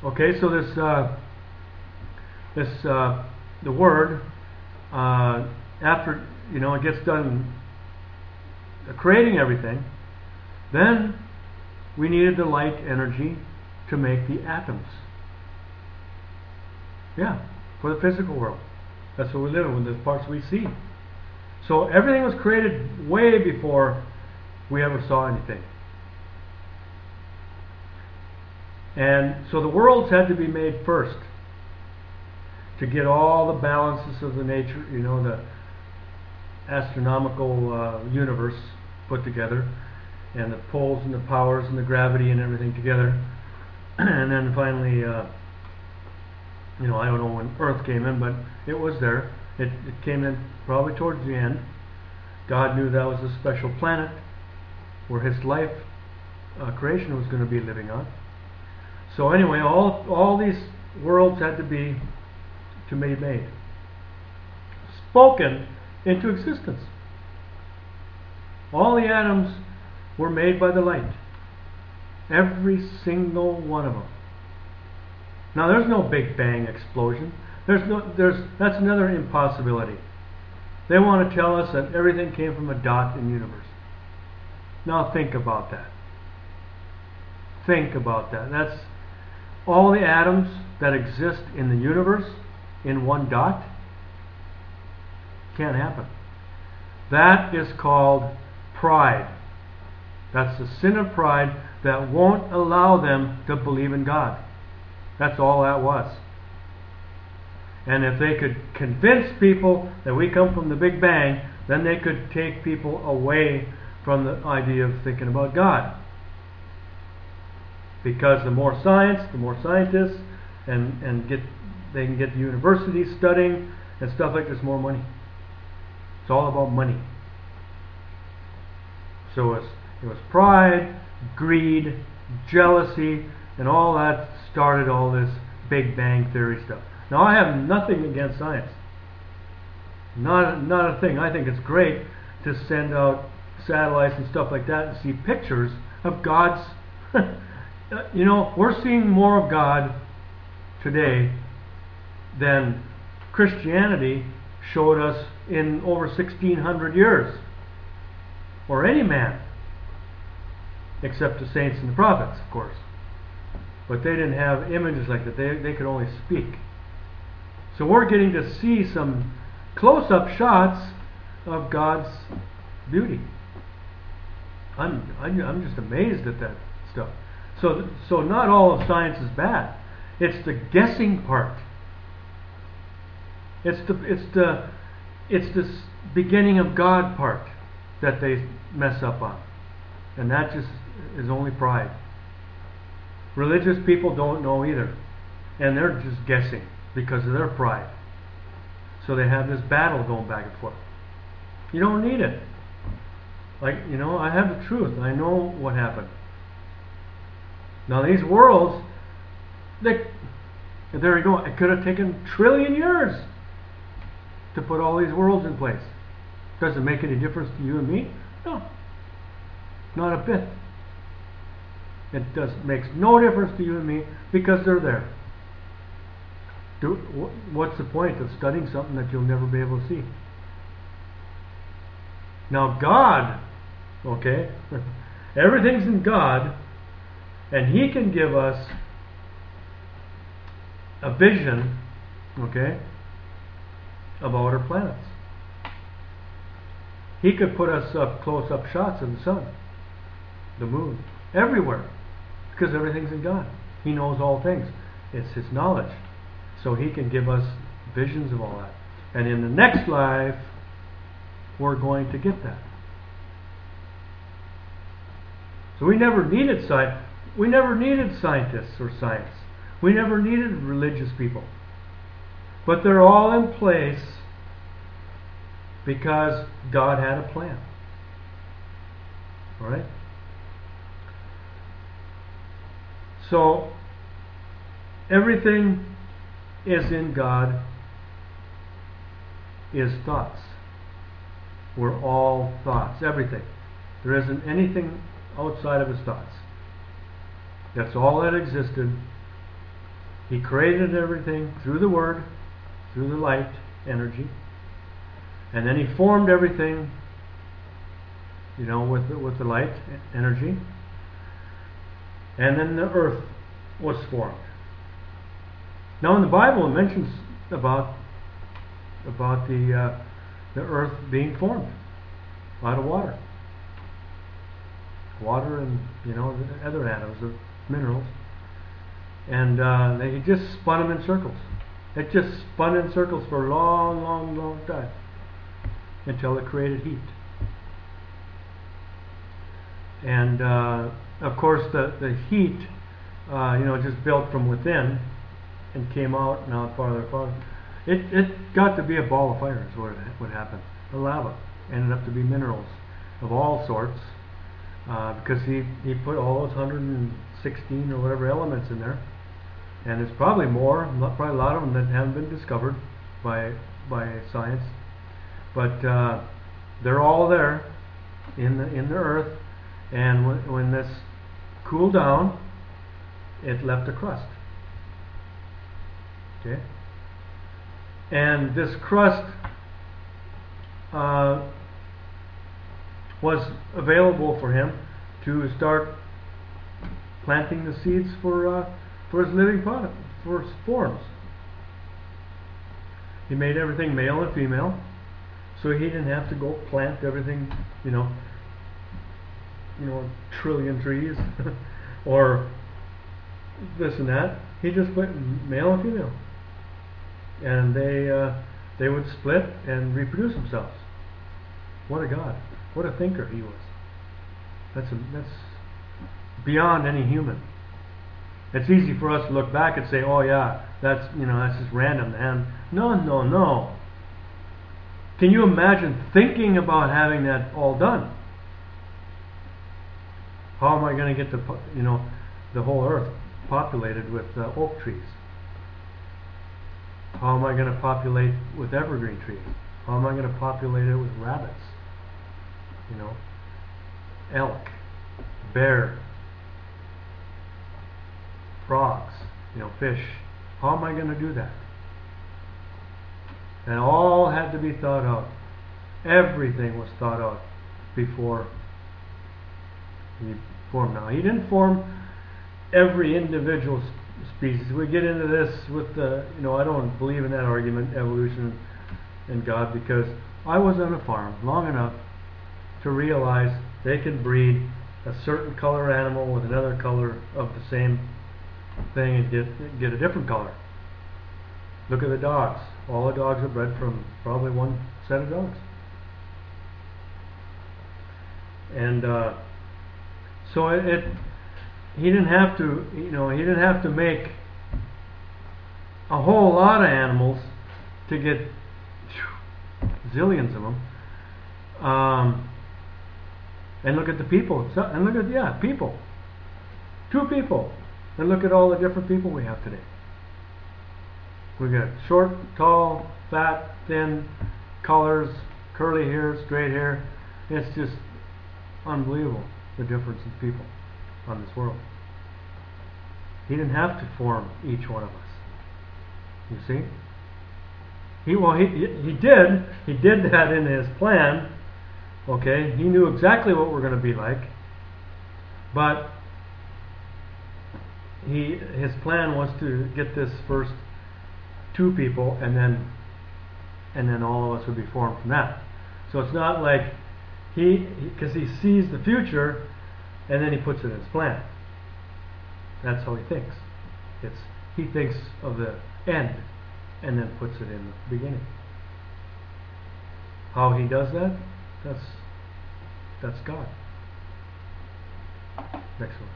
Okay, so the Word, after it gets done creating everything, then we needed the light energy to make the atoms. Yeah, for the physical world. That's what we live in, with the parts we see. So everything was created way before we ever saw anything. And so the worlds had to be made first to get all the balances of the nature, the astronomical universe put together, and the poles and the powers and the gravity and everything together. And then finally, I don't know when Earth came in, but it was there. It came in probably towards the end. God knew that was a special planet where His life creation was going to be living on. So anyway, all these worlds had to be made, spoken into existence. All the atoms were made by the light. Every single one of them. Now there's no Big Bang explosion. That's another impossibility. They want to tell us that everything came from a dot in the universe. Now think about that. Think about that. That's all the atoms that exist in the universe in one dot. Can't happen. That is called pride. That's the sin of pride that won't allow them to believe in God. That's all that was. And if they could convince people that we come from the Big Bang, then they could take people away from the idea of thinking about God. Because the more science, the more scientists, and they can get the universities studying and stuff like this, more money. It's all about money. So it was pride, greed, jealousy, and all that started all this Big Bang Theory stuff. Now I have nothing against science. Not a thing. I think it's great to send out satellites and stuff like that and see pictures of God's we're seeing more of God today than Christianity showed us in over 1600 years, or any man, except the saints and the prophets, of course. But they didn't have images like that. They could only speak. So we're getting to see some close-up shots of God's beauty. I'm just amazed at that stuff. So not all of science is bad. It's the guessing part. It's the beginning of God part that they mess up on, and that just is only pride. Religious people don't know either, and they're just guessing because of their pride. So they have this battle going back and forth. You don't need it. I have the truth. I know what happened. Now these worlds, there you go. It could have taken 1 trillion years to put all these worlds in place. Does it make any difference to you and me? No. Not a bit. It makes no difference to you and me because they're there. What's the point of studying something that you'll never be able to see? Now God, okay, everything's in God, and He can give us a vision, okay, of outer planets. He could put us up close-up shots of the sun, the moon, everywhere, because everything's in God. He knows all things. It's His knowledge. So He can give us visions of all that. And in the next life, we're going to get that. So we never needed science. We never needed scientists or science. We never needed religious people. But they're all in place because God had a plan. Alright? So everything is in God is thoughts. We're all thoughts. Everything. There isn't anything outside of His thoughts. That's all that existed He created everything through the Word, through the light energy, and then He formed everything, with the light energy, and then the earth was formed. Now in the Bible it mentions about the earth being formed out of water and the other atoms of minerals, and they just spun them in circles. It just spun in circles for a long, long, long time until it created heat. And of course the heat just built from within and came out and out farther and farther. It got to be a ball of fire is what happened. The lava ended up to be minerals of all sorts, because he put all those 116 or whatever elements in there, and there's probably more, probably a lot of them that haven't been discovered by science, but they're all there in the earth, and when this cooled down, it left a crust. Okay, and this crust was available for him to start planting the seeds for his living product, for spores. He made everything male and female, so he didn't have to go plant everything, a trillion trees or this and that. He just put male and female, and they would split and reproduce themselves. What a God! What a thinker he was. That's beyond any human. It's easy for us to look back and say, "Oh yeah, that's just random." And no. Can you imagine thinking about having that all done? How am I going to get the whole earth populated with oak trees? How am I going to populate with evergreen trees? How am I going to populate it with rabbits? Elk, bear, frogs, fish. How am I going to do that? And all had to be thought out. Everything was thought out before he formed. Now, he didn't form every individual species. We get into this with I don't believe in that argument, evolution and God, because I was on a farm long enough to realize they can breed a certain color animal with another color of the same thing and get a different color. Look at the dogs. All the dogs are bred from probably one set of dogs. And so he didn't have to, he didn't have to make a whole lot of animals to get zillions of them. And look at the people. And look at people. 2 people. And look at all the different people we have today. We got short, tall, fat, thin, colors, curly hair, straight hair. It's just unbelievable, the difference in people on this world. He didn't have to form each one of us. You see? He did that in his plan. Okay, he knew exactly what we're going to be like, but his plan was to get this first 2 people, and then all of us would be formed from that. So it's not like because he sees the future and then he puts it in his plan. That's how he thinks. He thinks of the end and then puts it in the beginning. How he does that? That's God. Next one.